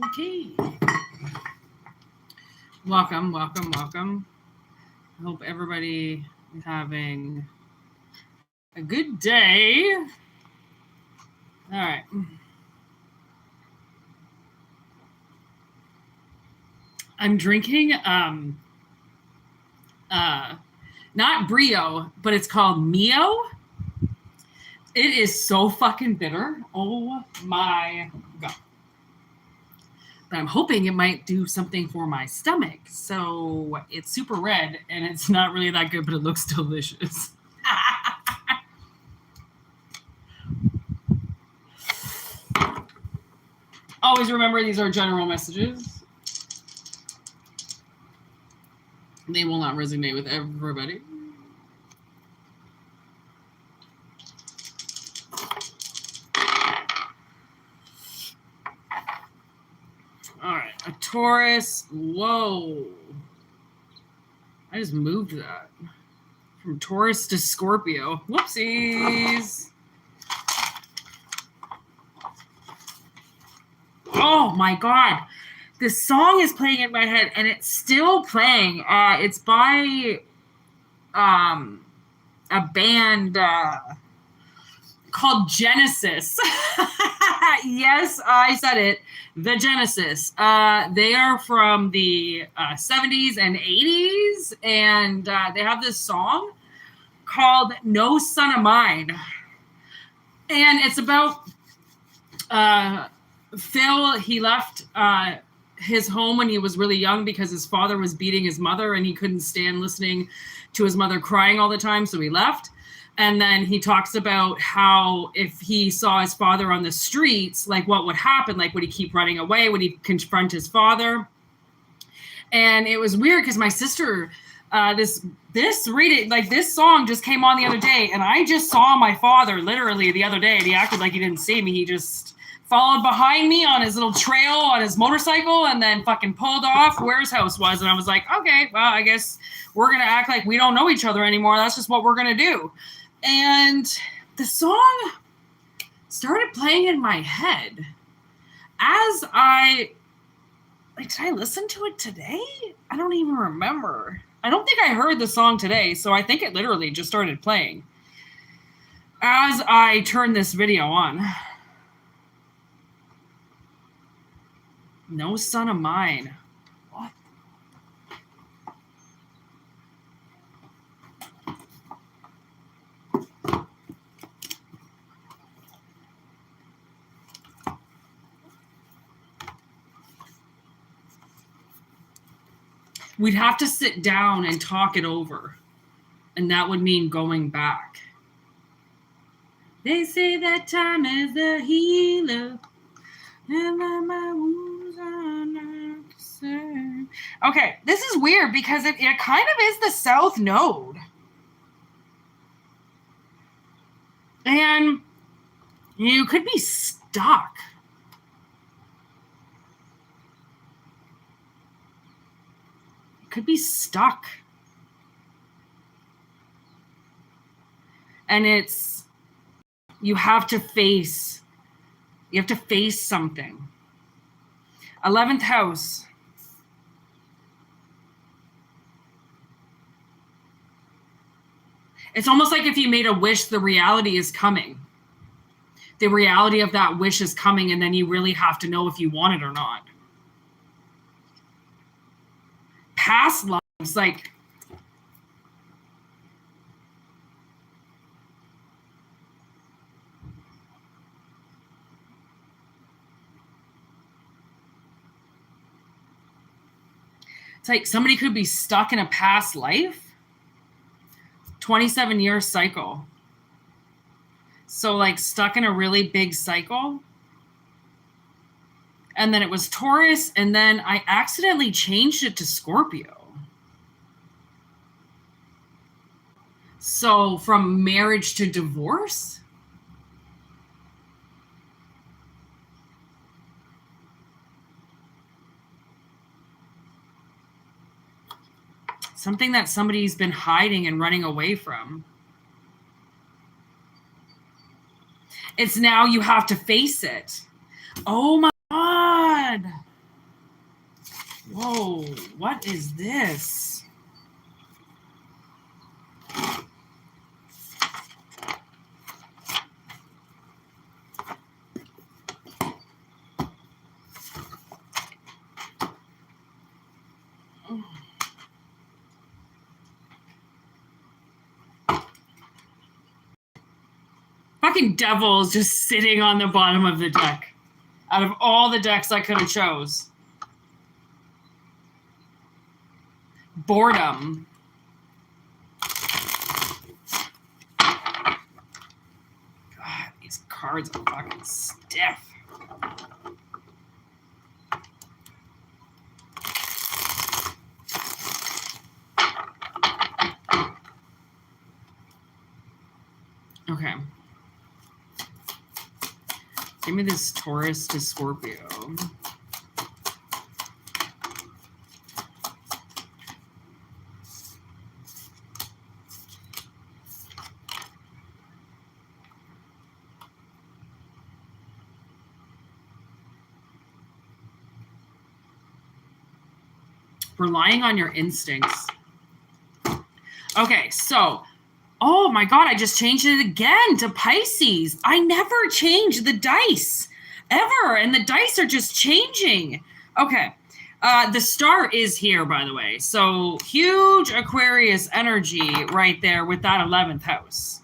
Okay. Welcome, welcome, welcome. I hope everybody is having a good day. All right. I'm drinking not Brio, but it's called Mio. It is so fucking bitter. Oh my God. But I'm hoping it might do something for my stomach. So it's super red and it's not really that good, but it looks delicious. Always remember these are general messages. They will not resonate with everybody. All right, a Taurus. Whoa. I just moved that from Taurus to Scorpio. Whoopsies. Oh my God. This song is playing in my head and it's still playing. It's by a band called Genesis. Yes, I said it. The Genesis. They are from the 70s and 80s, and they have this song called No Son of Mine. And it's about Phil. He left his home when he was really young because his father was beating his mother and he couldn't stand listening to his mother crying all the time, so he left. And then he talks about how if he saw his father on the streets, like what would happen? Like, would he keep running away? Would he confront his father? And it was weird because my sister, this song just came on the other day, and I just saw my father literally the other day, and he acted like he didn't see me. He just followed behind me on his little trail on his motorcycle and then fucking pulled off where his house was. And I was like, okay, well, I guess we're going to act like we don't know each other anymore. That's just what we're going to do. And the song started playing in my head as did I listen to it today? I don't even remember. I don't think I heard the song today, so I think it literally just started playing as I turned this video on. No Son of Mine. What? We'd have to sit down and talk it over. And that would mean going back. They say that time is the healer. And my wounds are not the same. Okay, this is weird because it kind of is the South Node. And you could be stuck. Could be stuck. And you have to face something. 11th house. It's almost like if you made a wish, the reality is coming. The reality of that wish is coming, and then you really have to know if you want it or not. Past lives, like it's like somebody could be stuck in a past life. 27-year cycle. So like stuck in a really big cycle. And then it was Taurus, and then I accidentally changed it to Scorpio. So from marriage to divorce? Something that somebody's been hiding and running away from. It's now you have to face it. Oh my God. Whoa, what is this? Fucking devil is just sitting on the bottom of the deck. Out of all the decks I could have chose. Boredom. God, these cards are fucking stiff. Okay. Give me this Taurus to Scorpio. Relying on your instincts. Okay, so, oh my God, I just changed it again to Pisces. I never change the dice, ever, and the dice are just changing. Okay, the star is here, by the way. So, huge Aquarius energy right there with that 11th house.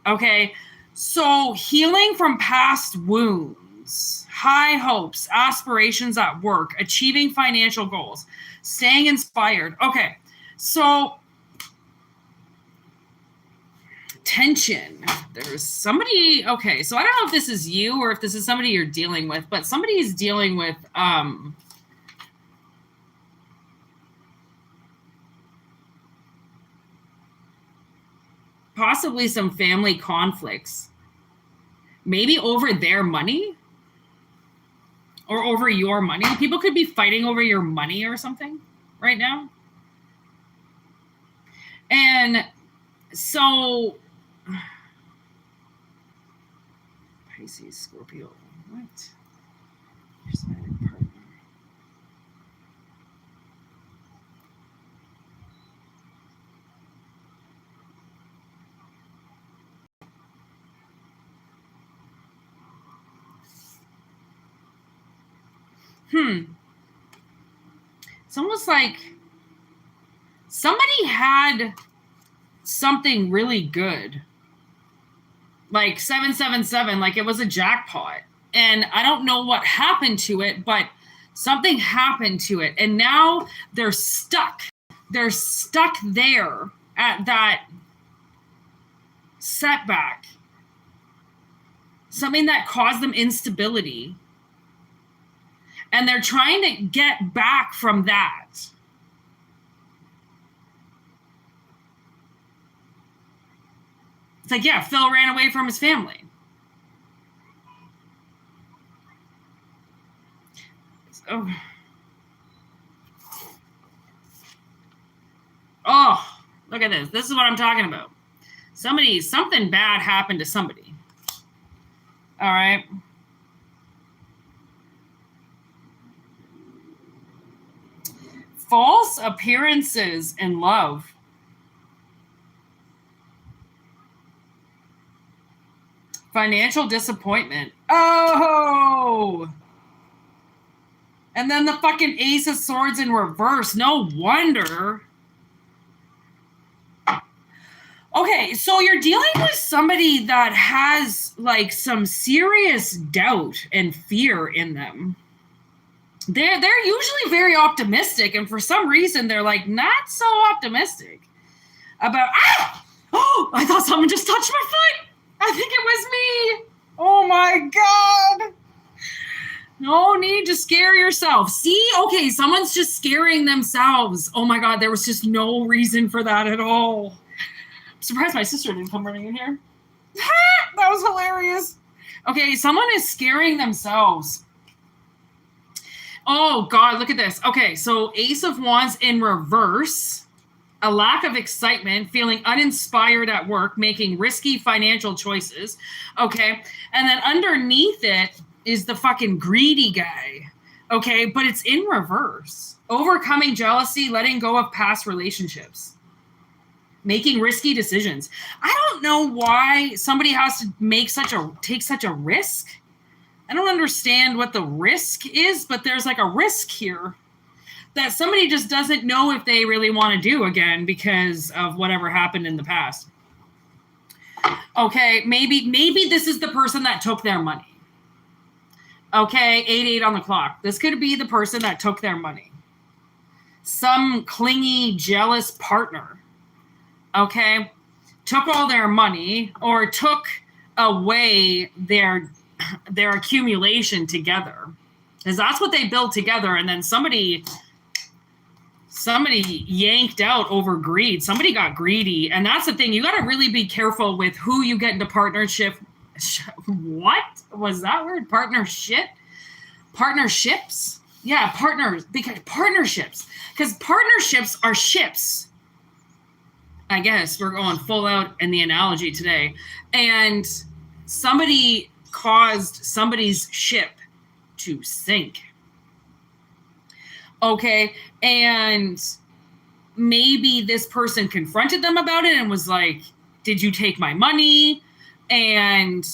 Okay, so healing from past wounds, high hopes, aspirations at work, achieving financial goals, staying inspired. Okay, so tension. There's somebody, okay, so I don't know if this is you or if this is somebody you're dealing with, but somebody is dealing with possibly some family conflicts. Maybe over their money or over your money. People could be fighting over your money or something right now. And so Pisces, Scorpio, what? Here's my partner. It's almost like somebody had something really good. Like 777, like it was a jackpot. And I don't know what happened to it, but something happened to it. And now they're stuck. They're stuck there at that setback. Something that caused them instability. And they're trying to get back from that. It's like, yeah, Phil ran away from his family. Oh, look at this. This is what I'm talking about. Something bad happened to somebody. All right. False appearances in love. Financial disappointment. Oh! And then the fucking Ace of Swords in reverse. No wonder. Okay, so you're dealing with somebody that has like some serious doubt and fear in them. They're usually very optimistic, and for some reason they're like not so optimistic about oh, I thought someone just touched my foot. I think it was me. Oh my God. No need to scare yourself. See? Okay, someone's just scaring themselves. Oh my God, there was just no reason for that at all. I'm surprised my sister didn't come running in here. That was hilarious. Okay, someone is scaring themselves. Oh God, look at this. Okay, so Ace of Wands in reverse, a lack of excitement, feeling uninspired at work, making risky financial choices. Okay, and then underneath it is the fucking greedy guy. Okay, but it's in reverse. Overcoming jealousy, letting go of past relationships, making risky decisions. I don't know why somebody has to take such a risk. I don't understand what the risk is, but there's like a risk here that somebody just doesn't know if they really want to do again because of whatever happened in the past. Okay, maybe this is the person that took their money. Okay, 8 on the clock. This could be the person that took their money. Some clingy, jealous partner. Okay, took all their money or took away their accumulation together, because that's what they built together, and then somebody yanked out over greed. Somebody got greedy, and that's the thing. You got to really be careful with who you get into partnership. What was that word? Partnership? Partnerships? Yeah, partners. Because partnerships are ships. I guess we're going full out in the analogy today. And somebody caused somebody's ship to sink. Okay, and maybe this person confronted them about it and was like, did you take my money? And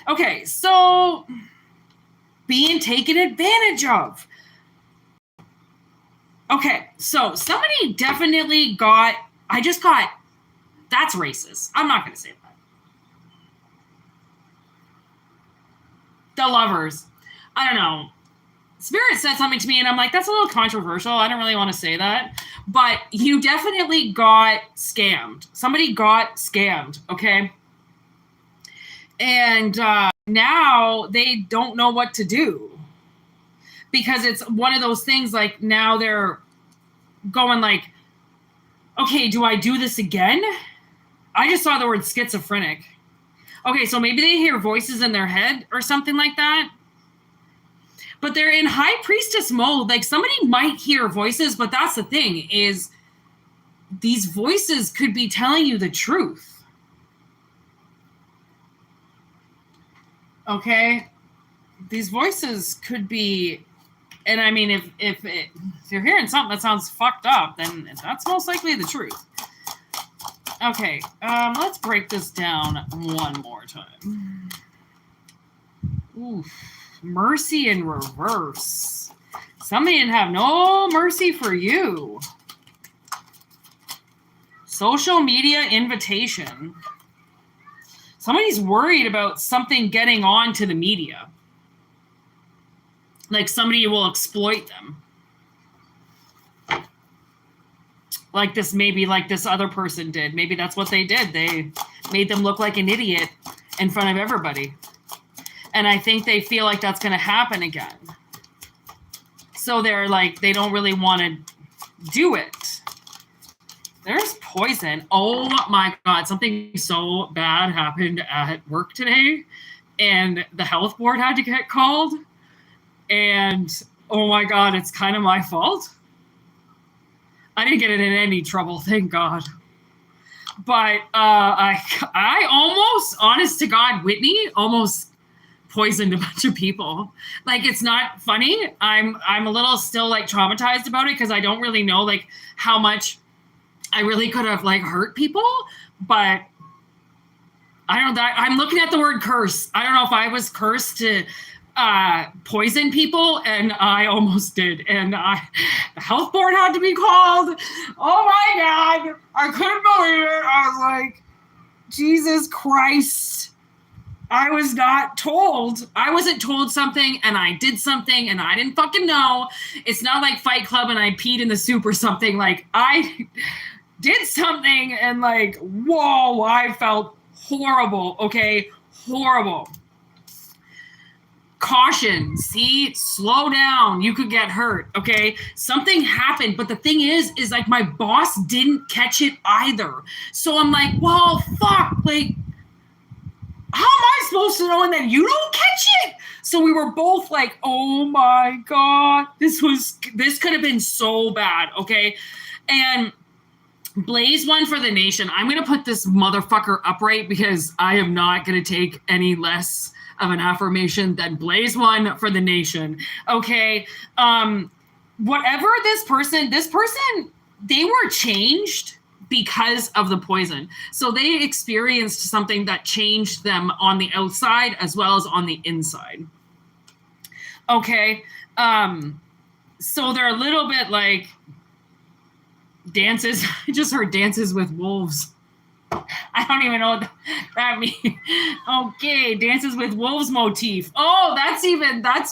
okay, so being taken advantage of. Okay, so somebody definitely that's racist. I'm not going to say that. The lovers. I don't know. Spirit said something to me and I'm like, that's a little controversial. I don't really want to say that. But you definitely got scammed. Somebody got scammed, okay? And now they don't know what to do. Because it's one of those things like now they're going like, okay, do I do this again? I just saw the word schizophrenic. Okay, so maybe they hear voices in their head or something like that. But they're in high priestess mode. Like somebody might hear voices, but that's the thing is these voices could be telling you the truth. Okay? These voices could be, and I mean, if you're hearing something that sounds fucked up, then that's most likely the truth. Okay, let's break this down one more time. Oof, mercy in reverse. Somebody didn't have no mercy for you. Social media invitation. Somebody's worried about something getting on to the media. Like somebody will exploit them. Like this other person did. Maybe that's what they did. They made them look like an idiot in front of everybody. And I think they feel like that's going to happen again. So they're like, they don't really want to do it. There's poison. Oh my God. Something so bad happened at work today. And the health board had to get called. And oh my God, it's kind of my fault. I didn't get it in any trouble, thank God. But I almost, honest to God, Whitney almost poisoned a bunch of people. Like, it's not funny. I'm a little still like traumatized about it because I don't really know like how much I really could have like hurt people. But I don't know that I'm looking at the word curse. I don't know if I was cursed to poison people, and I almost did. And the health board had to be called. Oh my God. I couldn't believe it. I was like, Jesus Christ. I was not told. I wasn't told something and I did something and I didn't fucking know. It's not like Fight Club and I peed in the soup or something. Like I did something and like, whoa, I felt horrible. Okay. Horrible. Caution, see, slow down. You could get hurt, okay? Something happened, but the thing is like my boss didn't catch it either. So I'm like, well, fuck, like, how am I supposed to know and then you don't catch it? So we were both like, oh my God, this could have been so bad, okay? And Blaze one for the nation. I'm going to put this motherfucker upright because I am not going to take any less of an affirmation than blaze one for the nation. Okay. Whatever this person, they were changed because of the poison. So they experienced something that changed them on the outside as well as on the inside. Okay. So they're a little bit like dances. I just heard dances with wolves. I don't even know what that means. Okay, dances with wolves motif. Oh, that's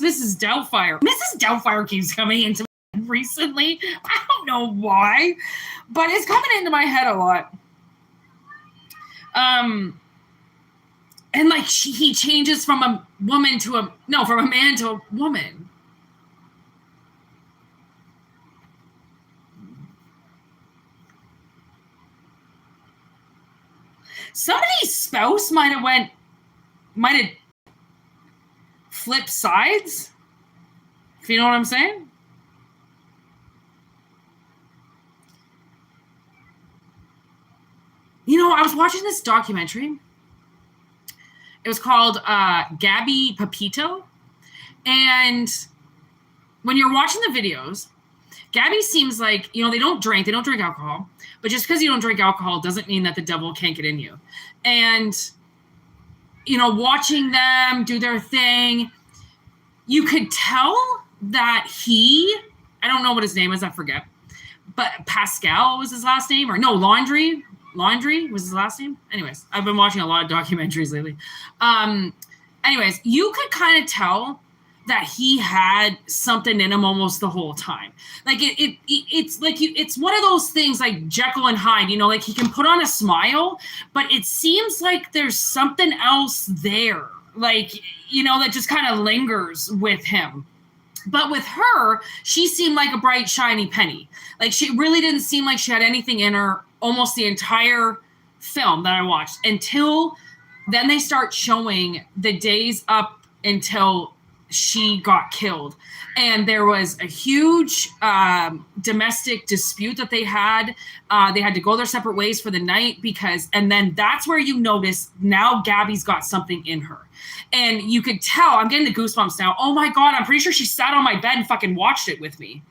Mrs. Doubtfire. Mrs. Doubtfire keeps coming into my head recently. I don't know why, but it's coming into my head a lot. And like he changes from a man to a woman. Somebody's spouse might have flipped sides. If you know what I'm saying. You know, I was watching this documentary. It was called Gabby Pepito. And when you're watching the videos, Gabby seems like, you know, they don't drink alcohol. But just because you don't drink alcohol doesn't mean that the devil can't get in you. And, you know, watching them do their thing, you could tell that I don't know what his name is, I forget. But Pascal was his last name, or no, Laundry was his last name. Anyways, I've been watching a lot of documentaries lately. Anyways, you could kind of tell that he had something in him almost the whole time. Like it's like it's one of those things like Jekyll and Hyde, you know, like he can put on a smile, but it seems like there's something else there, like, you know, that just kind of lingers with him. But with her, she seemed like a bright, shiny penny. Like she really didn't seem like she had anything in her almost the entire film that I watched, until then they start showing the days up until she got killed. And there was a huge domestic dispute that they had. They had to go their separate ways for the night and then that's where you notice now Gabby's got something in her. And you could tell, I'm getting the goosebumps now. Oh my God, I'm pretty sure she sat on my bed and fucking watched it with me.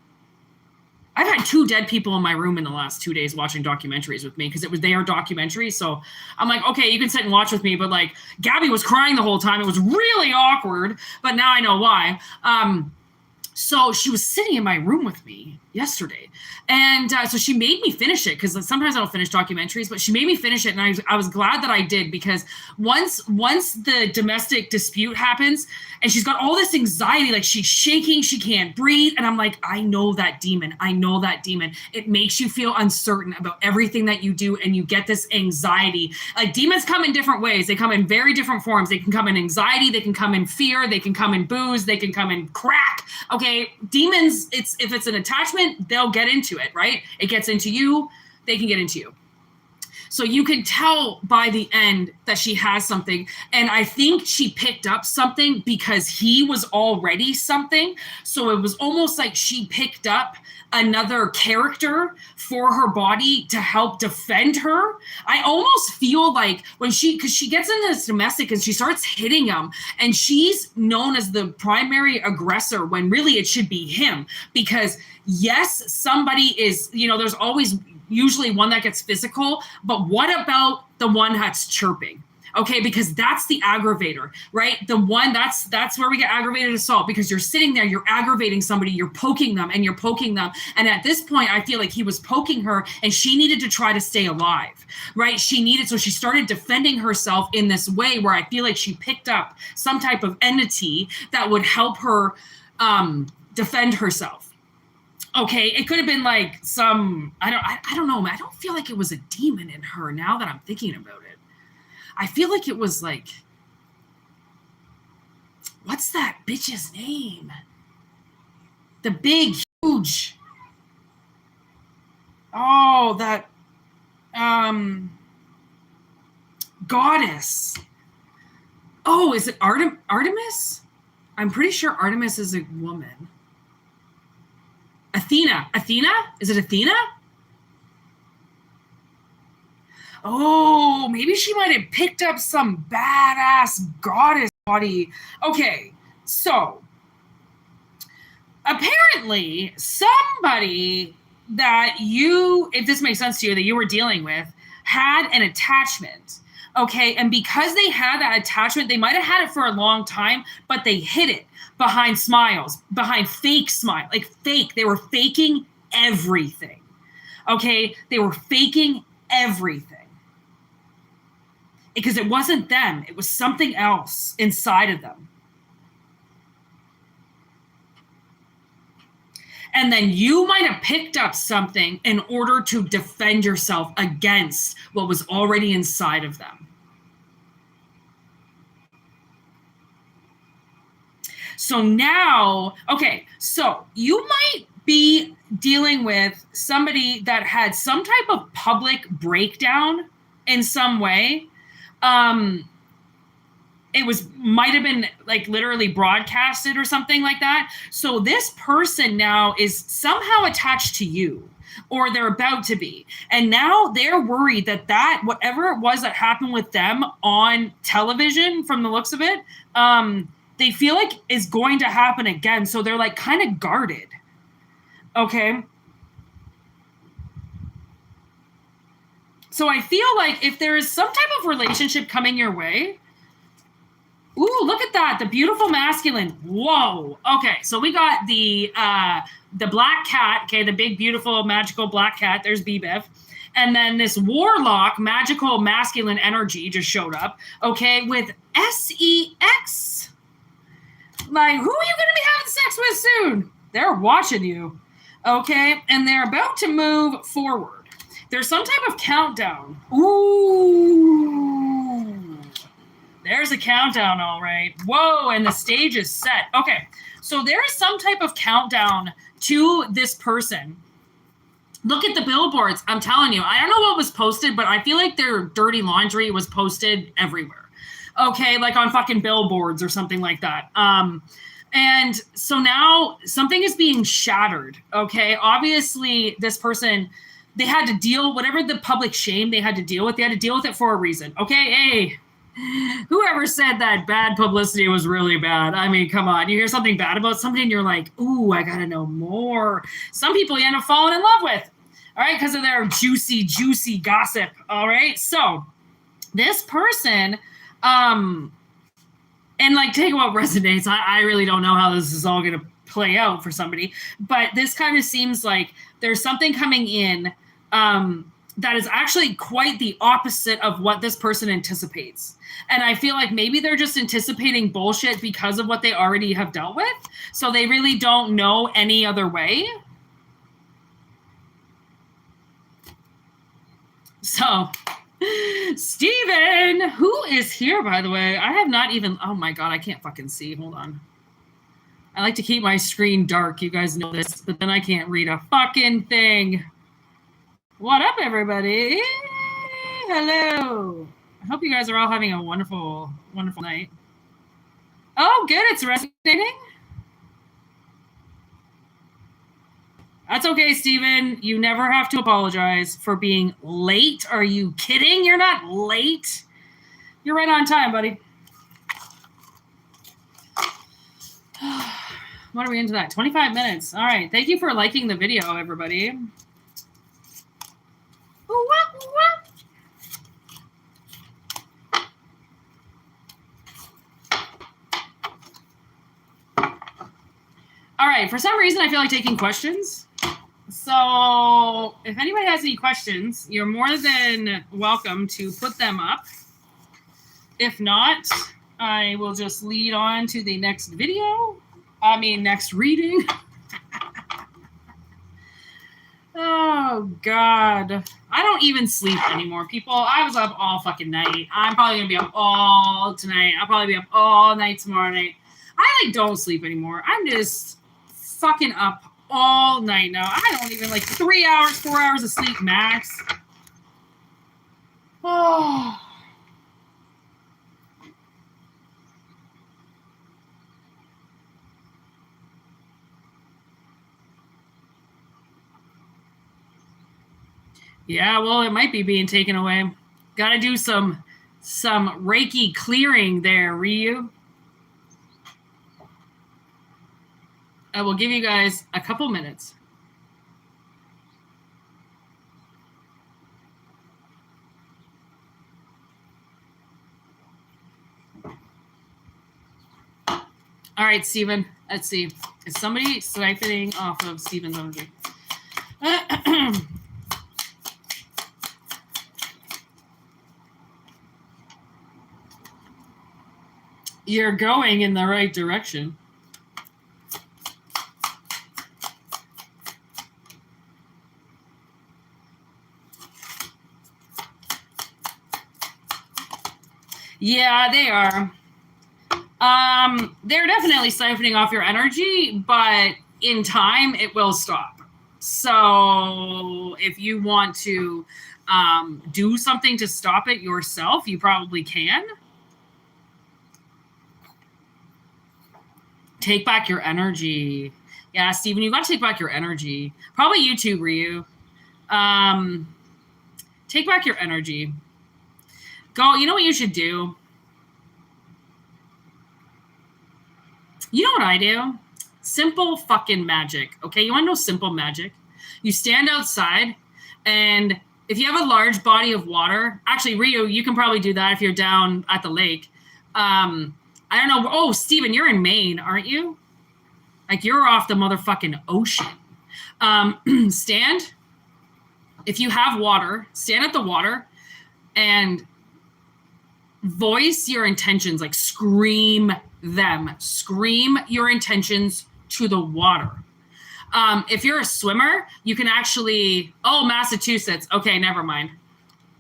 I've had 2 dead people in my room in the last 2 days watching documentaries with me because they are documentaries. So I'm like, okay, you can sit and watch with me. But like Gabby was crying the whole time. It was really awkward, but now I know why. So she was sitting in my room with me yesterday. And so she made me finish it because sometimes I don't finish documentaries, but she made me finish it. And I was glad that I did, because once the domestic dispute happens and she's got all this anxiety, like she's shaking, she can't breathe. And I'm like, I know that demon. It makes you feel uncertain about everything that you do. And you get this anxiety. Like demons come in different ways. They come in very different forms. They can come in anxiety. They can come in fear. They can come in booze. They can come in crack. Okay. Demons, if it's an attachment, they'll get into it, right? It gets into you, they can get into you. So you can tell by the end that she has something. And I think she picked up something because he was already something. So it was almost like she picked up another character for her body to help defend her. I almost feel like because she gets into this domestic and she starts hitting him, and she's known as the primary aggressor when really it should be him. Because yes, somebody is, you know, there's always usually one that gets physical, but what about the one that's chirping? Okay, because that's the aggravator, right? The one that's where we get aggravated assault, because you're sitting there, you're aggravating somebody, you're poking them. And at this point, I feel like he was poking her and she needed to try to stay alive, right? So she started defending herself in this way where I feel like she picked up some type of entity that would help her defend herself. Okay, it could have been like I don't know, I don't feel like it was a demon in her now that I'm thinking about it. I feel like it was like, what's that bitch's name? The big, huge, that goddess. Oh, is it Artemis? I'm pretty sure Artemis is a woman. Athena? Is it Athena? Oh, maybe she might have picked up some badass goddess body. Okay, so apparently somebody that you, if this makes sense to you, that you were dealing with, had an attachment. Okay, and because they had that attachment, they might have had it for a long time, but they hid it behind smiles, behind fake smile, like fake. They were faking everything. Okay, they were faking everything. Because it wasn't them, it was something else inside of them. And then you might have picked up something in order to defend yourself against what was already inside of them. So now, okay, so you might be dealing with somebody that had some type of public breakdown in some way. It might have been like literally broadcasted or something like that. So this person now is somehow attached to you, or they're about to be. And now they're worried that whatever it was that happened with them on television, from the looks of it, they feel like is going to happen again. So they're like kind of guarded. Okay. So I feel like if there is some type of relationship coming your way, ooh, look at that. The beautiful masculine. Whoa. Okay. So we got the black cat. Okay. The big, beautiful, magical black cat. There's B-Bev. And then this warlock, magical masculine energy just showed up. Okay. With SEX. Like, who are you going to be having sex with soon? They're watching you. Okay. And they're about to move forward. There's some type of countdown. Ooh. There's a countdown, all right. Whoa, and the stage is set. Okay, so there is some type of countdown to this person. Look at the billboards. I'm telling you, I don't know what was posted, but I feel like their dirty laundry was posted everywhere. Okay, like on fucking billboards or something like that. And so now something is being shattered. Okay, obviously this person, they had to deal, whatever the public shame they had to deal with it for a reason. Okay, hey, whoever said that bad publicity was really bad. I mean, come on. You hear something bad about somebody and you're like, ooh, I got to know more. Some people you end up falling in love with, all right, because of their juicy, juicy gossip, all right? So this person, and like, take what resonates. I really don't know how this is all going to play out for somebody, but this kind of seems like there's something coming in that is actually quite the opposite of what this person anticipates. And I feel like maybe they're just anticipating bullshit because of what they already have dealt with. So they really don't know any other way. So, Steven, who is here, by the way? I have not even, oh my God, I can't fucking see. Hold on. I like to keep my screen dark. You guys know this, but then I can't read a fucking thing. What up, everybody? Hello. I hope you guys are all having a wonderful, wonderful night. Oh, good. It's resonating. That's okay, Steven. You never have to apologize for being late. Are you kidding? You're not late. You're right on time, buddy. What are we into that? 25 minutes. All right. Thank you for liking the video, everybody. All right. For some reason, I feel like taking questions. So if anybody has any questions, you're more than welcome to put them up. If not, I will just lead on to the next video. Next reading. Oh, God. I don't even sleep anymore, people. I was up all fucking night. I'm probably going to be up all tonight. I'll probably be up all night tomorrow night. I, don't sleep anymore. I'm just fucking up all night now. I don't even, 3 hours, 4 hours of sleep max. Oh. Yeah, well, it might be being taken away. Gotta do some Reiki clearing there, Ryu. I will give you guys a couple minutes. All right, Steven. Let's see. Is somebody siphoning off of Steven's energy? You're going in the right direction. Yeah, they are. They're definitely siphoning off your energy, but in time it will stop. So if you want to do something to stop it yourself, you probably can. Take back your energy. Yeah, Steven, you got to take back your energy. Probably you too, Ryu. Take back your energy. Go, you know what you should do? You know what I do? Simple fucking magic, okay? You want to know simple magic? You stand outside, and if you have a large body of water, actually, Ryu, you can probably do that if you're down at the lake. I don't know. Oh, Steven, you're in Maine, aren't you? Like, you're off the motherfucking ocean. Stand. If you have water, stand at the water and voice your intentions, like scream them. Scream your intentions to the water. If you're a swimmer, you can actually, Massachusetts. Okay, never mind.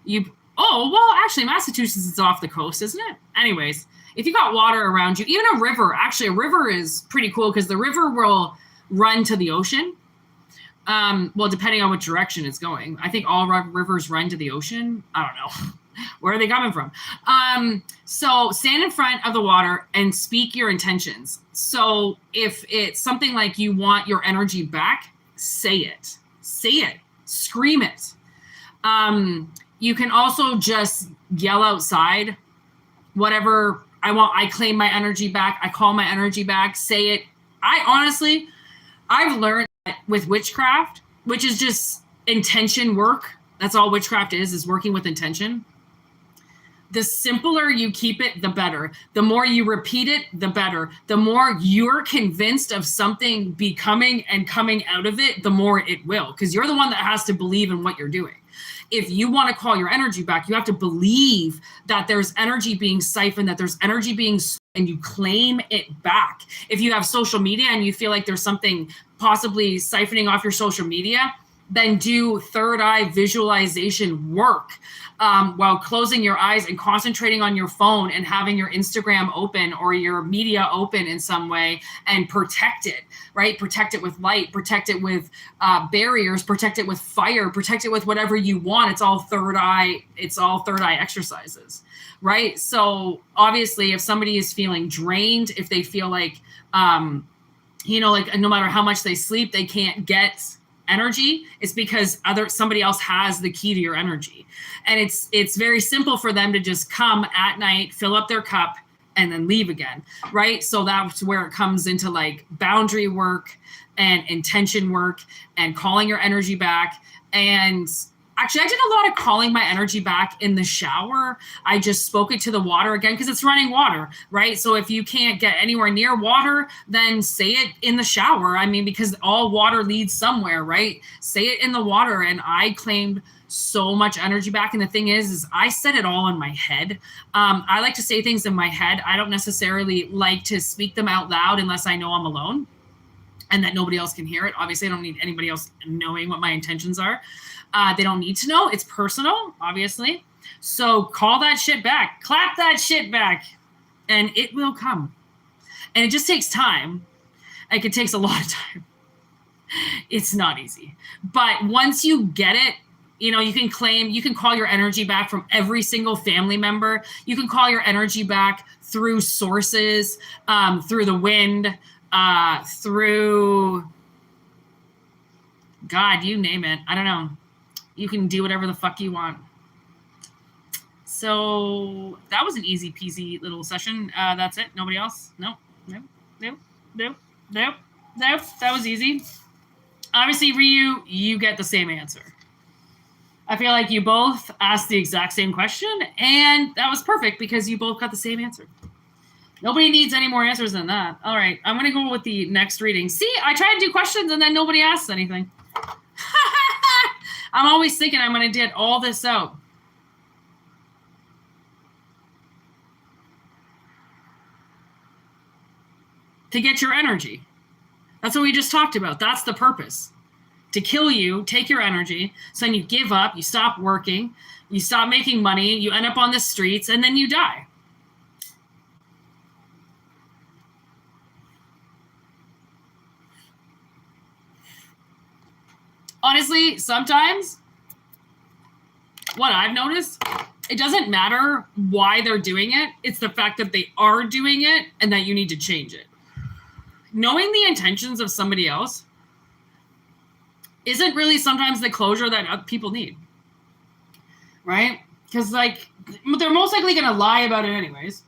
Actually, Massachusetts is off the coast, isn't it? Anyways, if you got water around you, even a river, actually a river is pretty cool because the river will run to the ocean. Well, depending on what direction it's going. I think all rivers run to the ocean. I don't know. Where are they coming from? So stand in front of the water and speak your intentions. So if it's something like you want your energy back, say it. Say it. Scream it. You can also just yell outside, whatever I want. I claim my energy back. I call my energy back. Say it. I've learned that with witchcraft, which is just intention work. That's all witchcraft is working with intention. The simpler you keep it, the better. The more you repeat it, the better. The more you're convinced of something becoming and coming out of it, the more it will. Because you're the one that has to believe in what you're doing. If you want to call your energy back, you have to believe that there's energy being siphoned, that there's energy being, and you claim it back. If you have social media and you feel like there's something possibly siphoning off your social media, then do third eye visualization work while closing your eyes and concentrating on your phone and having your Instagram open or your media open in some way and protect it, right? Protect it with light, protect it with barriers, protect it with fire, protect it with whatever you want. It's all third eye exercises, right? So obviously if somebody is feeling drained, if they feel like, like no matter how much they sleep, they can't get energy, it's because somebody else has the key to your energy. And it's very simple for them to just come at night, fill up their cup, and then leave again, right? So that's where it comes into like boundary work and intention work and calling your energy back. And actually, I did a lot of calling my energy back in the shower. I just spoke it to the water again because it's running water, right? So if you can't get anywhere near water, then say it in the shower. I mean, because all water leads somewhere, right? Say it in the water. And I claimed so much energy back. And the thing is I said it all in my head. I like to say things in my head. I don't necessarily like to speak them out loud unless I know I'm alone and that nobody else can hear it. Obviously, I don't need anybody else knowing what my intentions are. They don't need to know. It's personal, obviously. So call that shit back. Clap that shit back. And it will come. And it just takes time. Like, it takes a lot of time. It's not easy. But once you get it, you can call your energy back from every single family member. You can call your energy back through sources, through the wind, through God, you name it. I don't know. You can do whatever the fuck you want. So that was an easy peasy little session. That's it. Nobody else? Nope. That was easy. Obviously, Ryu, you get the same answer. I feel like you both asked the exact same question, and that was perfect because you both got the same answer. Nobody needs any more answers than that. All right, I'm going to go with the next reading. See, I try to do questions, and then nobody asks anything. I'm always thinking I'm going to get all this out. To get your energy. That's what we just talked about. That's the purpose. To kill you, take your energy, so then you give up, you stop working, you stop making money, you end up on the streets, and then you die. Honestly, sometimes what I've noticed, it doesn't matter why they're doing it. It's the fact that they are doing it and that you need to change it. Knowing the intentions of somebody else isn't really sometimes the closure that people need, right? Because, like, they're most likely going to lie about it anyways.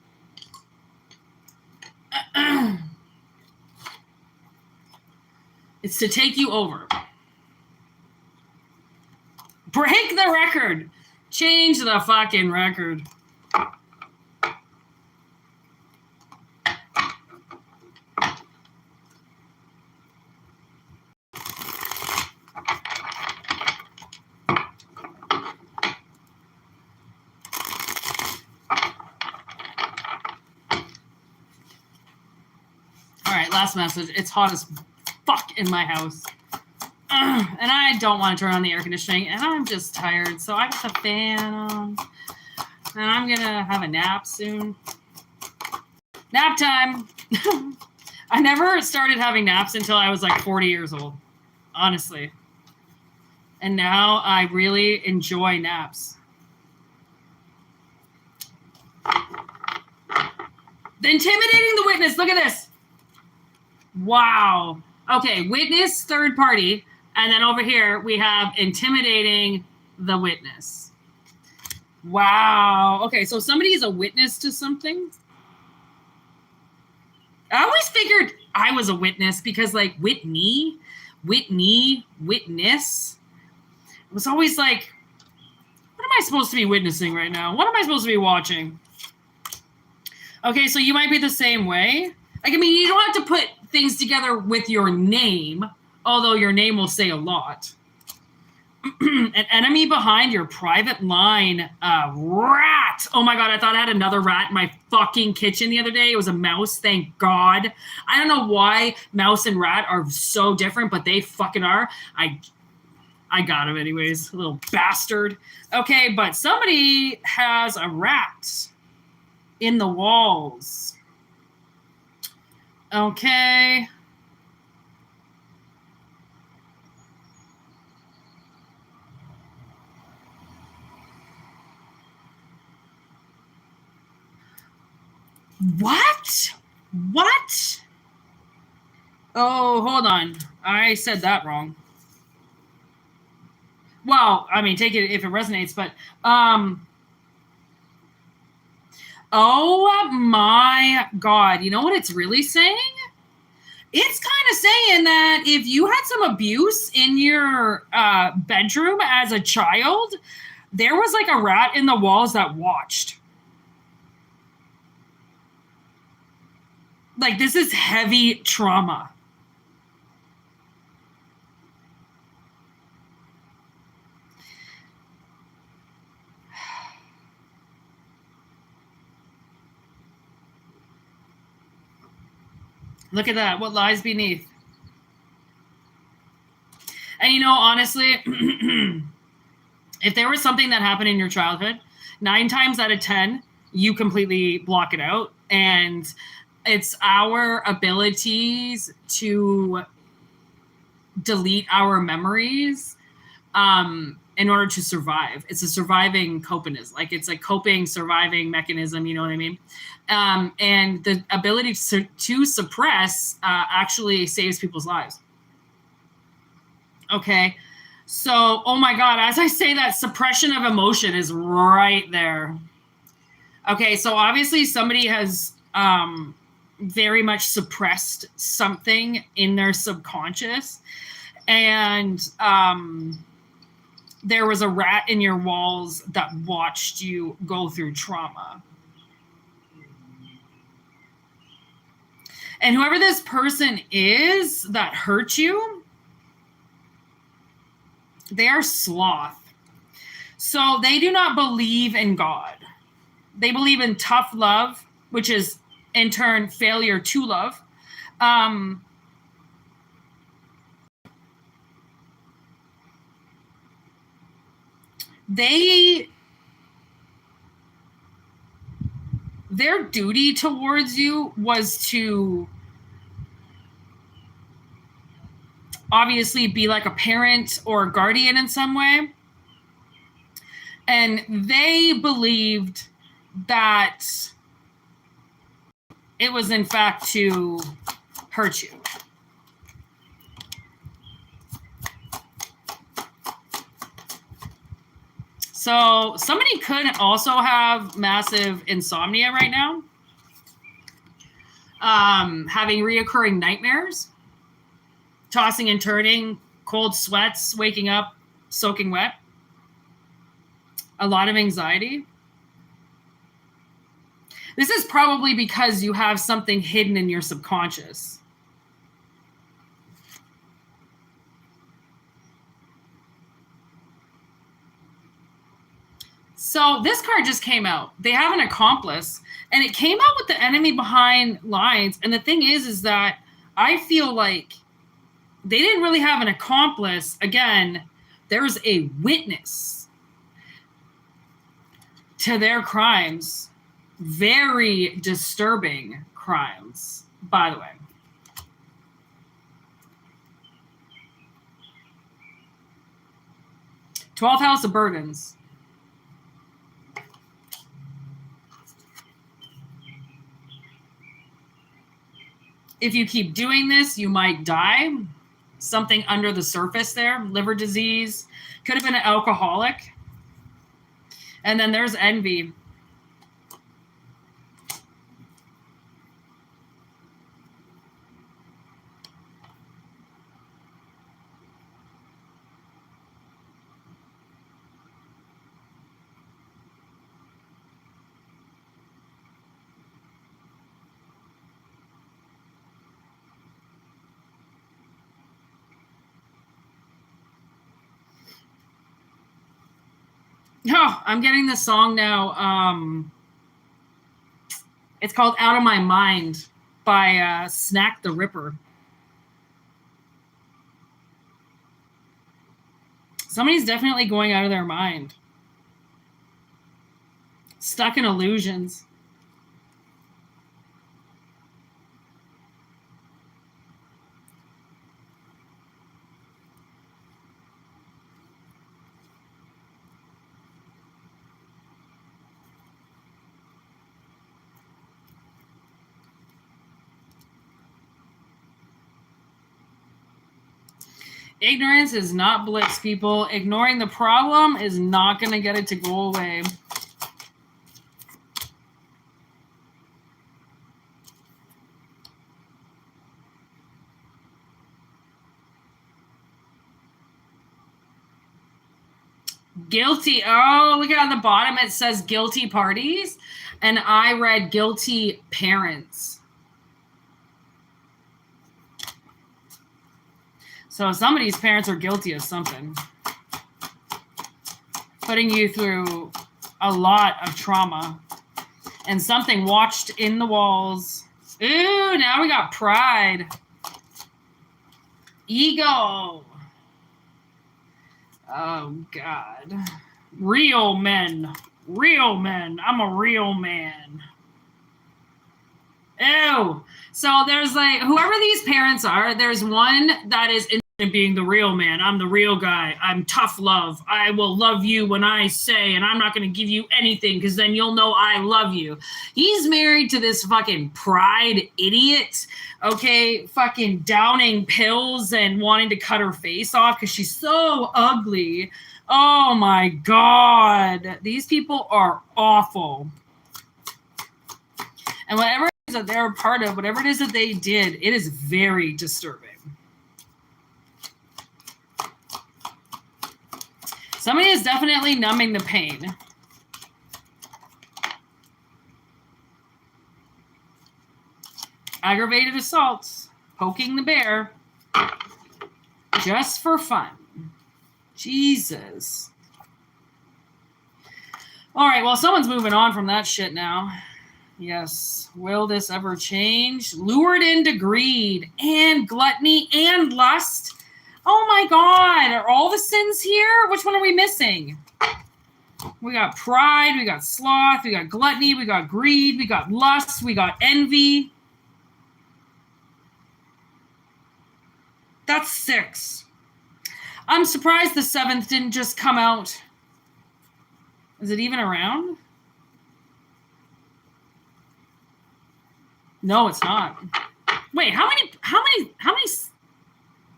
It's to take you over. Break the record. Change the fucking record. Last message. It's hot as fuck in my house. And I don't want to turn on the air conditioning. And I'm just tired. So I got the fan on. And I'm going to have a nap soon. Nap time. I never started having naps until I was like 40 years old. Honestly. And now I really enjoy naps. Intimidating the witness. Look at this. Wow. Okay, witness, third party. And then over here, we have intimidating the witness. Wow. Okay, so somebody is a witness to something. I always figured I was a witness because, like, Whitney, witness. It was always like, what am I supposed to be witnessing right now? What am I supposed to be watching? Okay, so you might be the same way. Like, I mean, you don't have to put things together with your name, although your name will say a lot. An enemy behind your private line. Rat. Oh my God, I thought I had another rat in my fucking kitchen the other day. It was a mouse, thank God. I don't know why mouse and rat are so different, but they fucking are. I got him anyways, a little bastard. Okay, but somebody has a rat in the walls. Okay. What? What? Oh, hold on. I said that wrong. Well, I mean, take it if it resonates, but oh my God. You know what it's really saying? It's kind of saying that if you had some abuse in your bedroom as a child, there was like a rat in the walls that watched. Like, this is heavy trauma. Look at that. What lies beneath? And you know, honestly, if there was something that happened in your childhood, 9 times out of 10, you completely block it out. And it's our abilities to delete our memories in order to survive. It's a surviving coping, like it's a coping, surviving mechanism, you know what I mean? And the ability to suppress actually saves people's lives. Okay. So, oh my God, as I say that, suppression of emotion is right there. Okay, so obviously somebody has very much suppressed something in their subconscious, and there was a rat in your walls that watched you go through trauma. And whoever this person is that hurt you, they are sloth. So they do not believe in God. They believe in tough love, which is in turn failure to love. Their duty towards you was to obviously be like a parent or a guardian in some way. And they believed that it was in fact to hurt you. So somebody could also have massive insomnia right now, having reoccurring nightmares, tossing and turning, cold sweats, waking up, soaking wet, a lot of anxiety. This is probably because you have something hidden in your subconscious. So this card just came out. They have an accomplice, and it came out with the enemy behind lines. And the thing is that I feel like they didn't really have an accomplice. Again, there's a witness to their crimes. Very disturbing crimes, by the way. Twelfth house of burdens. If you keep doing this, you might die. Something under the surface there. Liver disease. Could have been an alcoholic. And then there's envy. Oh, I'm getting this song now. It's called Out of My Mind by Snack the Ripper. Somebody's definitely going out of their mind. Stuck in illusions. Ignorance is not bliss, people. Ignoring the problem is not going to get it to go away. Guilty. Oh, look at the bottom. It says guilty parties. And I read guilty parents. So somebody's parents are guilty of something. Putting you through a lot of trauma. And something watched in the walls. Ooh, now we got pride. Ego. Oh, God. Real men. Real men. I'm a real man. Ew. So there's like, whoever these parents are, there's one that is in being the real man. I'm the real guy. I'm tough love. I will love you when I say, and I'm not going to give you anything because then you'll know I love you. He's married to this fucking pride idiot. Okay. Fucking downing pills and wanting to cut her face off because she's so ugly. Oh my God. These people are awful. And whatever it is that they're a part of, whatever it is that they did, it is very disturbing. Somebody is definitely numbing the pain. Aggravated assaults, poking the bear, just for fun. Jesus. All right, well, someone's moving on from that shit now. Yes. Will this ever change? Lured into greed and gluttony and lust. Oh my God. Are all the sins here? Which one are we missing? We got pride. We got sloth. We got gluttony. We got greed. We got lust. We got envy. That's 6. I'm surprised the 7th didn't just come out. Is it even around? No, it's not. Wait, how many?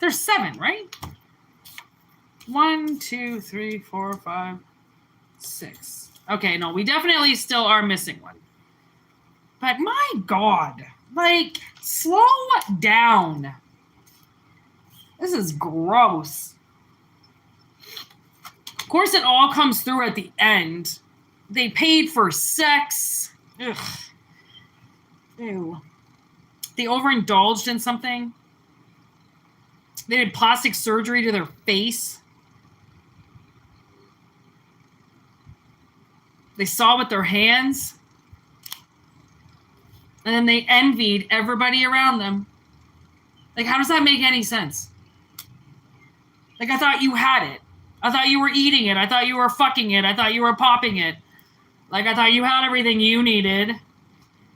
There's 7, right? 1, 2, 3, 4, 5, 6. Okay, no, we definitely still are missing one. But my God, like, slow down. This is gross. Of course, it all comes through at the end. They paid for sex. Ugh. Ew. They overindulged in something. They did plastic surgery to their face. They saw with their hands. And then they envied everybody around them. Like, how does that make any sense? Like, I thought you had it. I thought you were eating it. I thought you were fucking it. I thought you were popping it. Like, I thought you had everything you needed.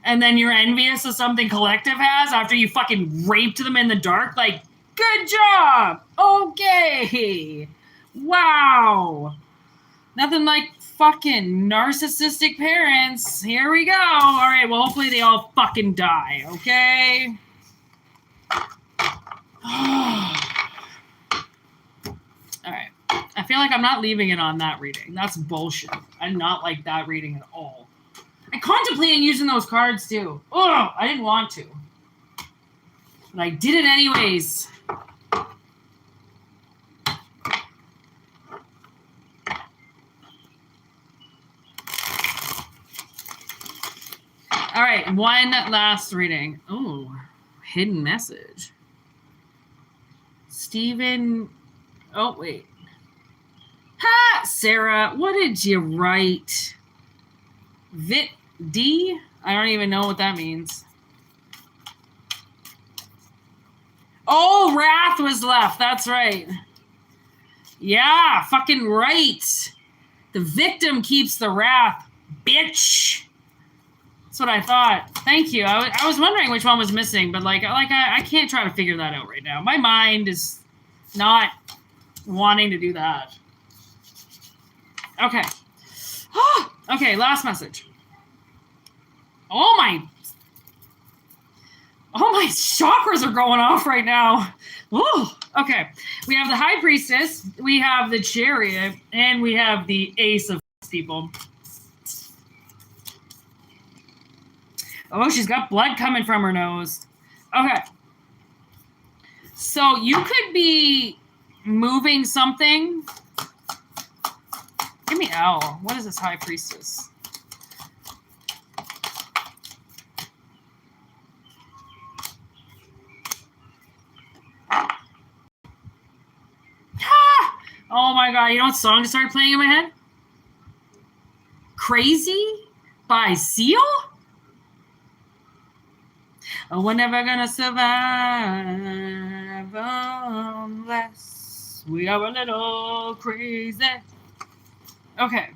And then you're envious of something Collective has after you fucking raped them in the dark? Like, good job. Okay. Wow. Nothing like fucking narcissistic parents. Here we go. All right, well, hopefully they all fucking die, okay? All right. I feel like I'm not leaving it on that reading. That's bullshit. I did not like that reading at all. I contemplated using those cards too. Oh, I didn't want to. But I did it anyways. All right, one last reading. Oh, hidden message. Stephen. Oh, wait. Ha! Sarah, what did you write? D? I don't even know what that means. Oh, wrath was left. That's right. Yeah, fucking right. The victim keeps the wrath, bitch. That's what I thought. Thank you. I was wondering which one was missing, but I can't try to figure that out right now. My mind is not wanting to do that. Okay. Okay, last message. Oh my chakras are going off right now. Ooh. Okay. We have the High Priestess, we have the Chariot, and we have the Ace of people. Oh, she's got blood coming from her nose. Okay. So you could be moving something. Give me L. What is this High Priestess? Oh my God, you know what song started playing in my head? Crazy by Seal? Oh, we're never gonna survive unless we are a little crazy. Okay.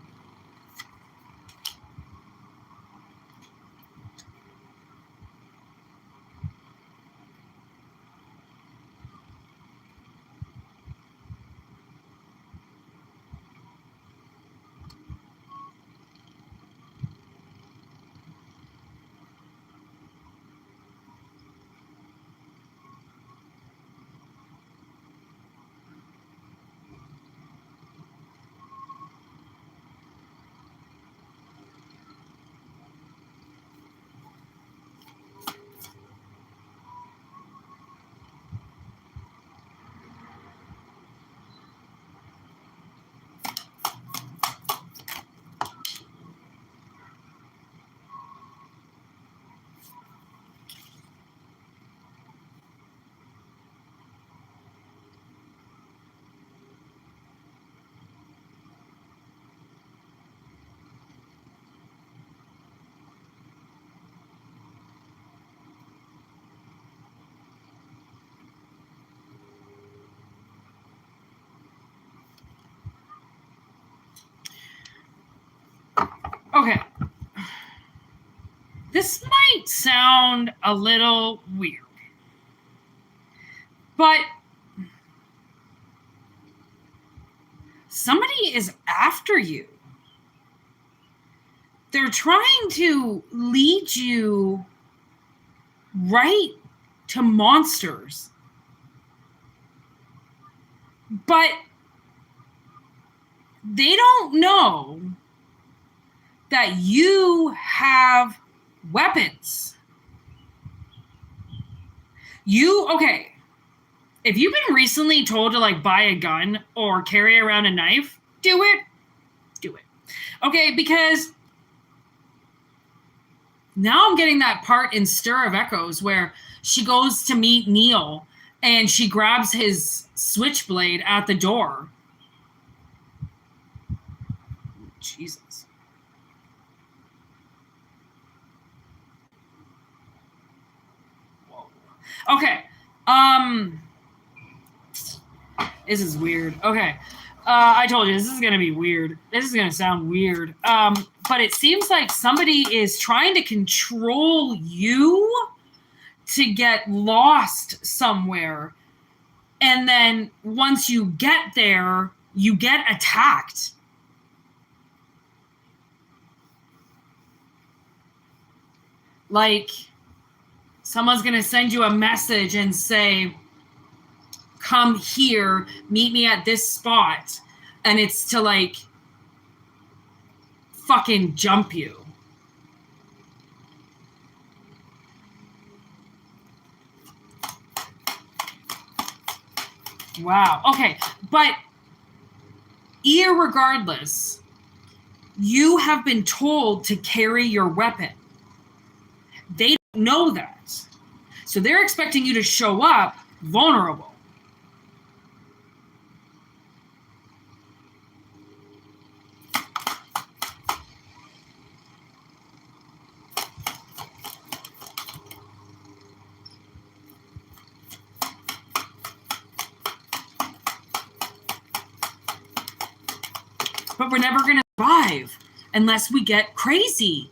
Okay. This might sound a little weird, but somebody is after you. They're trying to lead you right to monsters. But they don't know that you have weapons. Okay. If you've been recently told to like buy a gun or carry around a knife, do it. Do it. Okay, because now I'm getting that part in Stir of Echoes where she goes to meet Neil and she grabs his switchblade at the door. Jesus. Whoa. Okay. This is weird. Okay. I told you, this is going to be weird. This is going to sound weird. But it seems like somebody is trying to control you to get lost somewhere. And then once you get there, you get attacked. Like, someone's going to send you a message and say, come here, meet me at this spot. And it's to, like, fucking jump you. Wow. Okay. But irregardless, you have been told to carry your weapon. They don't know that. So they're expecting you to show up vulnerable. But we're never going to survive unless we get crazy.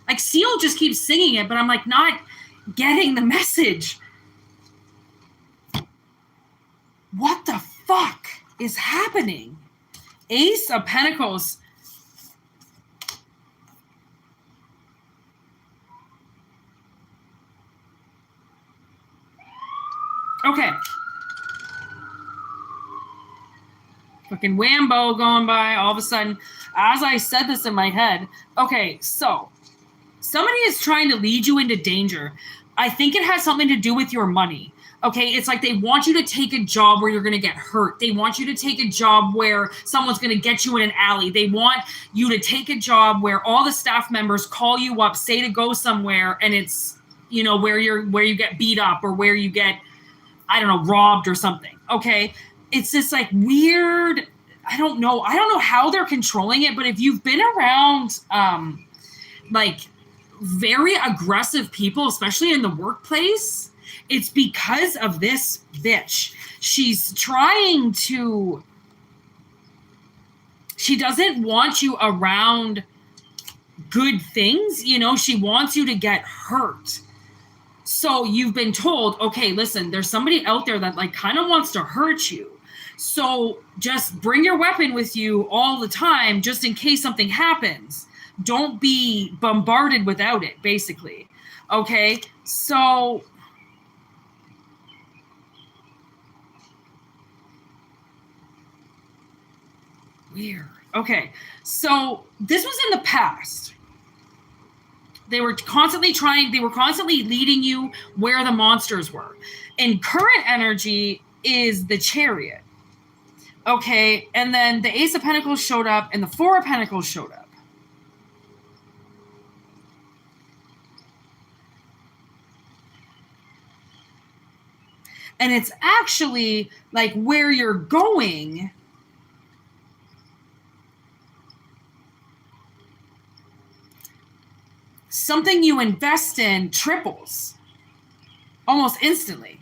Like, Seal just keeps singing it, but I'm like not getting the message. What the fuck is happening? Ace of Pentacles. Okay. Fucking Whambo going by all of a sudden. As I said this in my head. Okay, so somebody is trying to lead you into danger. I think it has something to do with your money. Okay, it's like they want you to take a job where you're going to get hurt. They want you to take a job where someone's going to get you in an alley. They want you to take a job where all the staff members call you up, say to go somewhere, and it's, you know, where you get beat up or where you get, I don't know, robbed or something. Okay, it's this like weird, I don't know how they're controlling it, but if you've been around like very aggressive people, especially in the workplace, it's because of this bitch. She doesn't want you around good things, you know, she wants you to get hurt. So you've been told, okay, listen, there's somebody out there that like kind of wants to hurt you. So just bring your weapon with you all the time, just in case something happens. Don't be bombarded without it, basically. Okay, so weird. Okay, so this was in the past. They were constantly leading you where the monsters were. And current energy is the Chariot. Okay, and then the Ace of Pentacles showed up and the Four of Pentacles showed up. And it's actually like where you're going. Something you invest in triples almost instantly.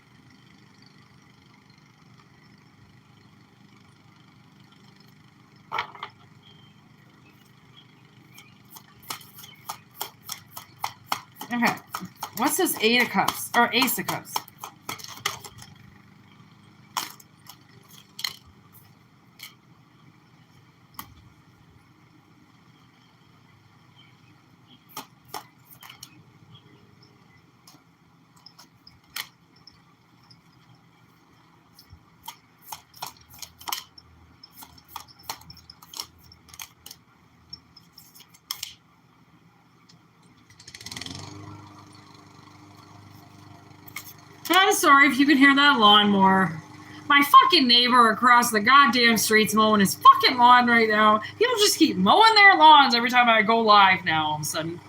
Okay. What's this Eight of Cups? Or Ace of Cups? I'm sorry if you can hear that lawnmower. My fucking neighbor across the goddamn street's mowing his fucking lawn right now. People just keep mowing their lawns every time I go live now all of a sudden.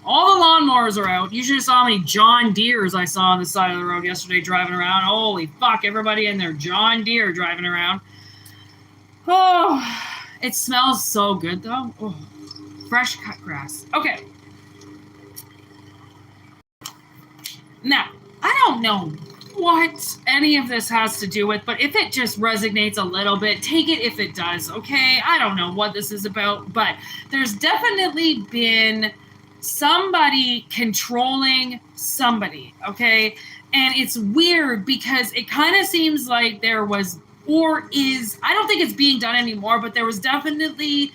All the lawnmowers are out. You should have saw how many John Deeres I saw on the side of the road yesterday driving around. Holy fuck, everybody in their John Deere driving around. Oh, it smells so good though. Oh, fresh cut grass. Okay. Now, I don't know what any of this has to do with, but if it just resonates a little bit, take it if it does, okay? I don't know what this is about, but there's definitely been somebody controlling somebody, okay? And it's weird because it kind of seems like there was, or is, I don't think it's being done anymore, but there was definitely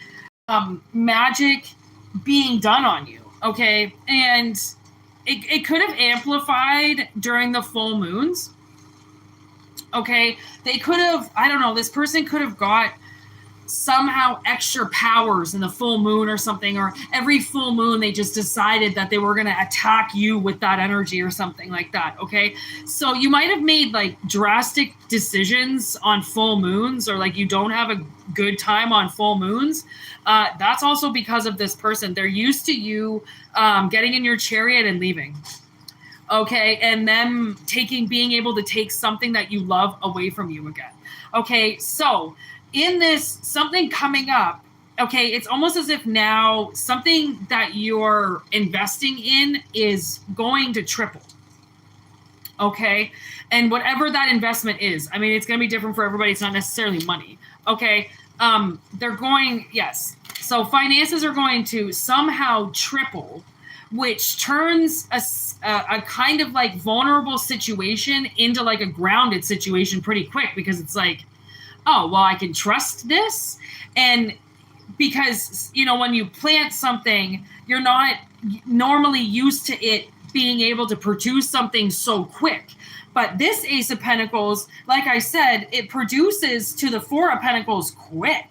magic being done on you, okay? And it could have amplified during the full moons. Okay. They could have, I don't know, this person could have got somehow extra powers in the full moon or something, or every full moon they just decided that they were going to attack you with that energy or something like that. Okay. So you might have made like drastic decisions on full moons, or like you don't have a good time on full moons. That's also because of this person. They're used to you getting in your chariot and leaving. Okay. And them being able to take something that you love away from you again. Okay. So in this, something coming up, okay, it's almost as if now something that you're investing in is going to triple. Okay. And whatever that investment is, I mean, it's going to be different for everybody. It's not necessarily money. Okay. They're going, yes. So finances are going to somehow triple, which turns a kind of like vulnerable situation into like a grounded situation pretty quick, because it's like, oh, well, I can trust this. And because, you know, when you plant something, you're not normally used to it being able to produce something so quick. But this Ace of Pentacles, like I said, it produces to the Four of Pentacles quick.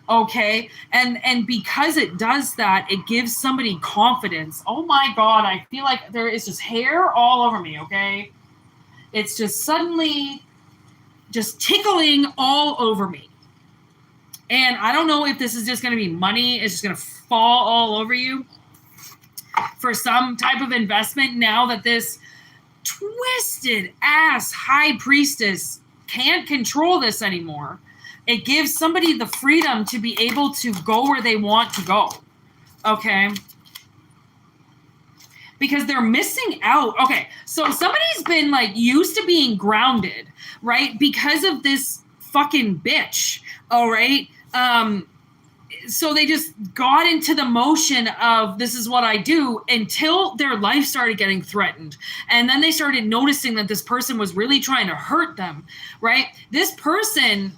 Okay. And because it does that, it gives somebody confidence. Oh my God. I feel like there is just hair all over me. Okay. It's just suddenly just tickling all over me. And I don't know if this is just going to be money. It's just going to fall all over you for some type of investment now that this twisted ass high priestess can't control this anymore. It gives somebody the freedom to be able to go where they want to go. Okay. Because they're missing out. Okay. So somebody's been like used to being grounded, right? Because of this fucking bitch. All right. So they just got into the motion of this is what I do until their life started getting threatened. And then they started noticing that this person was really trying to hurt them, right? This person,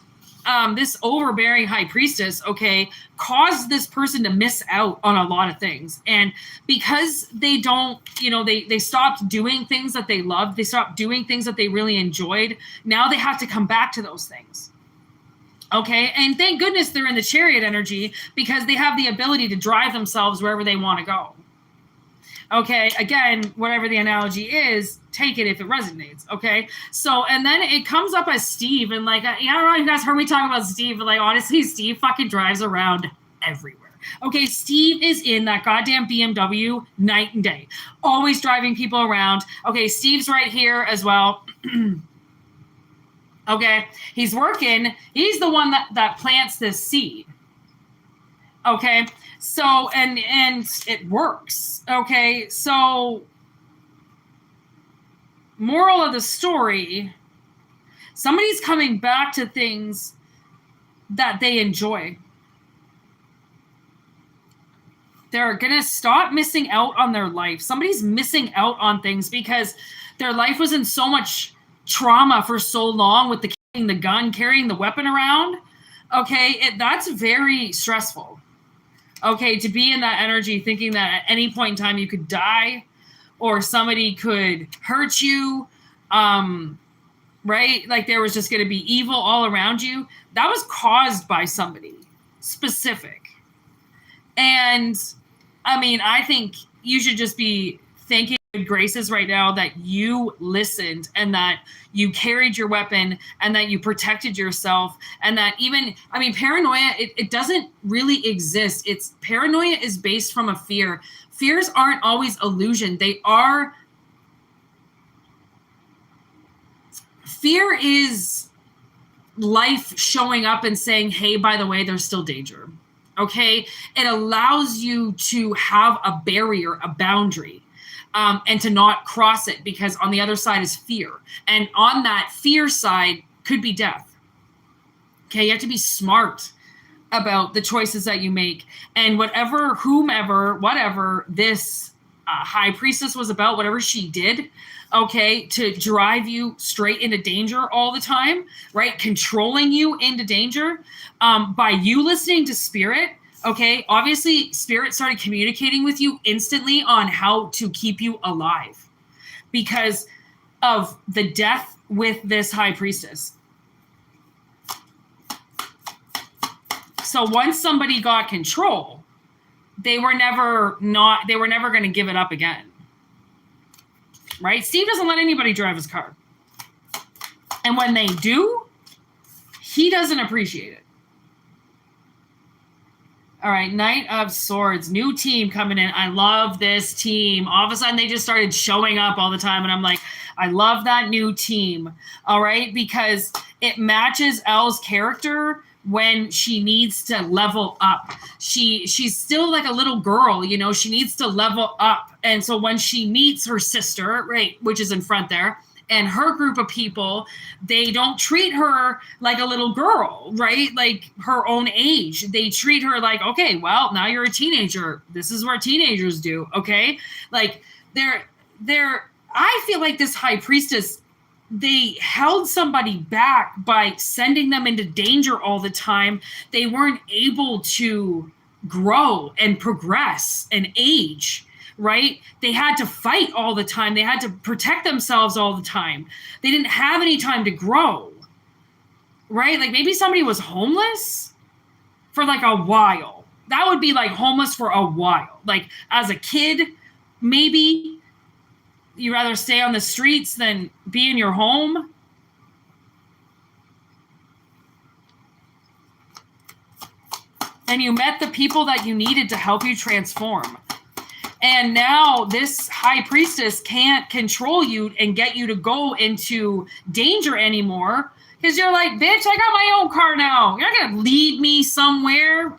this overbearing high priestess, okay, caused this person to miss out on a lot of things. And because they don't, you know, they stopped doing things that they loved, they stopped doing things that they really enjoyed. Now they have to come back to those things. Okay, and thank goodness they're in the chariot energy, because they have the ability to drive themselves wherever they want to go. Okay, again, whatever the analogy is, take it if it resonates. Okay, so and then it comes up as Steve, and like I don't know if you guys heard me talk about Steve, but like honestly, Steve fucking drives around everywhere. Okay, Steve is in that goddamn BMW night and day, always driving people around. Okay, Steve's right here as well. Okay, he's working. He's the one that plants this seed. Okay, so and it works. Okay, so moral of the story, somebody's coming back to things that they enjoy. they're going to stop missing out on their life. Somebody's missing out on things because their life was in so much trauma for so long with the carrying the gun, carrying the weapon around. Okay, that's very stressful. Okay, to be in that energy thinking that at any point in time you could die or somebody could hurt you, right? Like there was just going to be evil all around you. That was caused by somebody specific. And I mean, I think you should just be thanking good graces right now that you listened and that you carried your weapon and that you protected yourself and that even, I mean, paranoia, it doesn't really exist. It's paranoia is based from a fear. Fears aren't always illusion. They are. Fear is life showing up and saying, hey, by the way, there's still danger. Okay. It allows you to have a barrier, a boundary. And to not cross it because on the other side is fear. And on that fear side could be death. Okay, you have to be smart about the choices that you make. And whatever this high priestess was about, whatever she did, okay, to drive you straight into danger all the time, right? Controlling you into danger by you listening to spirit. Okay, obviously, spirit started communicating with you instantly on how to keep you alive because of the death with this high priestess. So once somebody got control, they were never going to give it up again. Right? Steve doesn't let anybody drive his car. And when they do, he doesn't appreciate it. All right, Knight of Swords, new team coming in. I love this team. All of a sudden, they just started showing up all the time, and I'm like, I love that new team. All right, because it matches Elle's character when she needs to level up. She's still like a little girl, you know. She needs to level up, and so when she meets her sister, right, which is in front there, and her group of people, they don't treat her like a little girl, right? Like her own age. They treat her like, okay, well, now you're a teenager. This is what teenagers do, okay? Like I feel like this high priestess, they held somebody back by sending them into danger all the time. They weren't able to grow and progress and age. Right? They had to fight all the time. They had to protect themselves all the time. They didn't have any time to grow. Right? Like maybe somebody was homeless for like a while. That would be like homeless for a while. Like as a kid, maybe you'd rather stay on the streets than be in your home. And you met the people that you needed to help you transform. And now this high priestess can't control you and get you to go into danger anymore because you're like, bitch, I got my own car now. You're not going to lead me somewhere.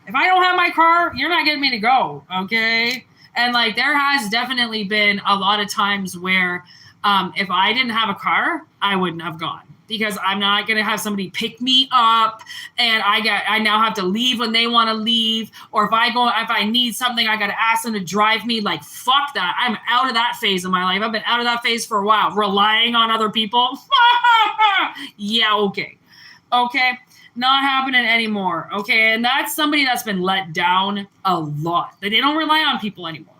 If I don't have my car, you're not getting me to go, okay? And like there has definitely been a lot of times where if I didn't have a car, I wouldn't have gone. Because I'm not going to have somebody pick me up and I now have to leave when they want to leave. Or if I need something, I got to ask them to drive me. Like, fuck that. I'm out of that phase of my life. I've been out of that phase for a while. Relying on other people. Yeah, okay. Okay. Not happening anymore. Okay. And that's somebody that's been let down a lot. They don't rely on people anymore.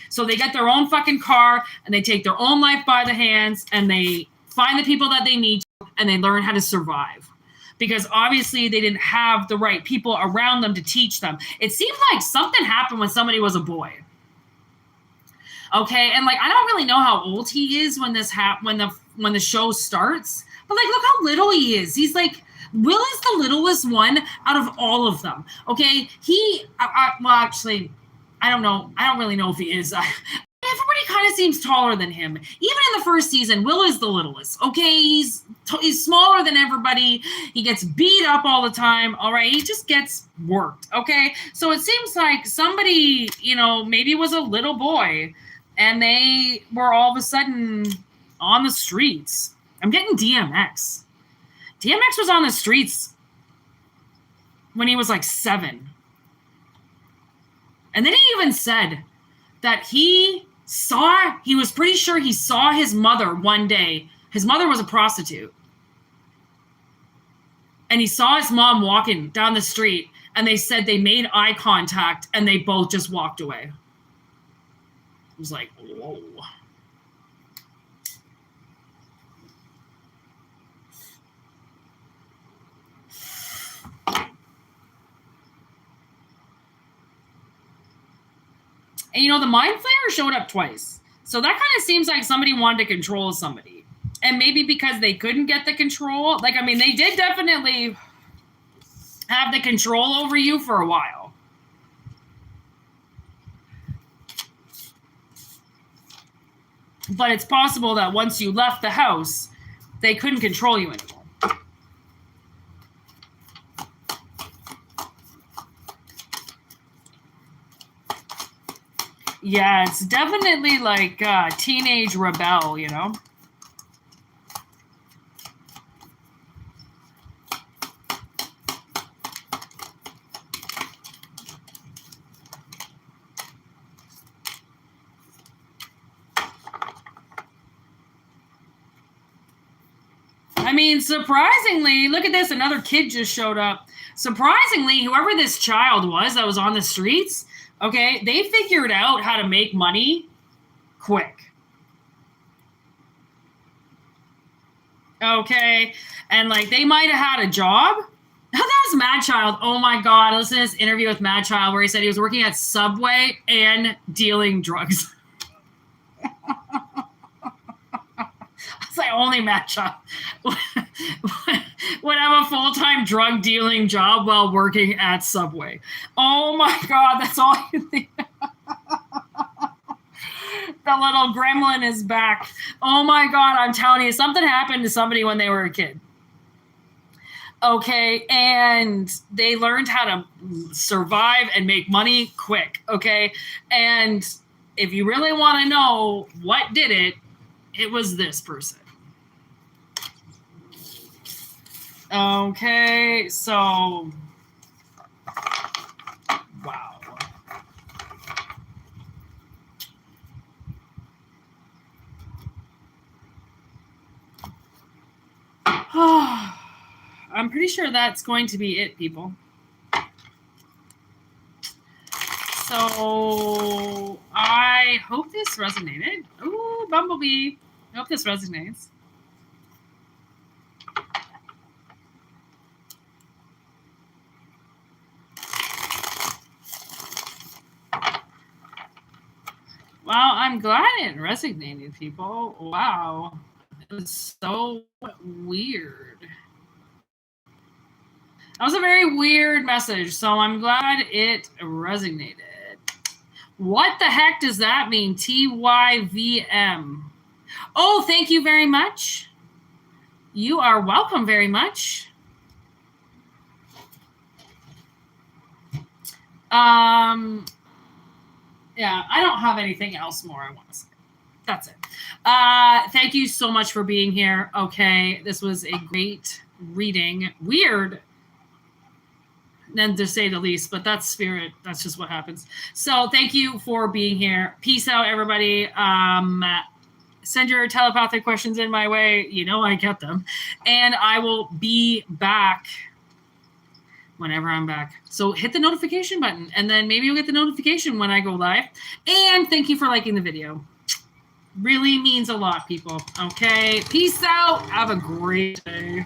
So they get their own fucking car and they take their own life by the hands and they find the people that they need and they learn how to survive because obviously they didn't have the right people around them to teach them. It seemed like something happened when somebody was a boy. Okay. And like, I don't really know how old he is when this when the show starts, but like, look how little he is. He's like, Will is the littlest one out of all of them. Okay. Well, actually, I don't know. I don't really know if he is. Everybody kind of seems taller than him. Even in the first season, Will is the littlest. Okay, he's smaller than everybody. He gets beat up all the time. All right, he just gets worked. Okay, so it seems like somebody, maybe was a little boy, and they were all of a sudden on the streets. I'm getting DMX. DMX was on the streets when he was like 7. And then he even said that he was pretty sure he saw his mother one day. His mother was a prostitute. And he saw his mom walking down the street, and they said they made eye contact and they both just walked away. It was like, whoa. And, you know, the Mind Flayer showed up twice. So that kind of seems like somebody wanted to control somebody. And maybe because they couldn't get the control. Like, I mean, they did definitely have the control over you for a while. But it's possible that once you left the house, they couldn't control you anymore. Yeah, it's definitely like teenage rebel, you know? I mean, surprisingly, look at this. Another kid just showed up. Surprisingly, whoever this child was that was on the streets, okay, they figured out how to make money quick. Okay, and like they might have had a job. That was Mad Child. Oh my God, listen to this interview with Mad Child where he said he was working at Subway and dealing drugs. It's like only Mad Child would have a full-time drug dealing job while working at Subway. Oh my God, that's all you think. The little gremlin is back. Oh my God, I'm telling you, something happened to somebody when they were a kid. Okay, and they learned how to survive and make money quick, okay? And if you really want to know what did it, it was this person. Okay, so, wow. I'm pretty sure that's going to be it, people. So I hope this resonated. Ooh, Bumblebee. I hope this resonates. Well, I'm glad it resonated, people. Wow. It was so weird. That was a very weird message, so I'm glad it resonated. What the heck does that mean? TYVM. Oh, thank you very much. You are welcome very much. Yeah, I don't have anything else more I want to say. That's it. Thank you so much for being here. Okay, this was a great reading. Weird, then to say the least, but that's spirit. That's just what happens. So thank you for being here. Peace out, everybody. Send your telepathic questions in my way. You know I get them. And I will be back whenever I'm back. So hit the notification button, and then maybe you'll get the notification when I go live. And thank you for liking the video. Really means a lot, people. Okay, peace out. Have a great day.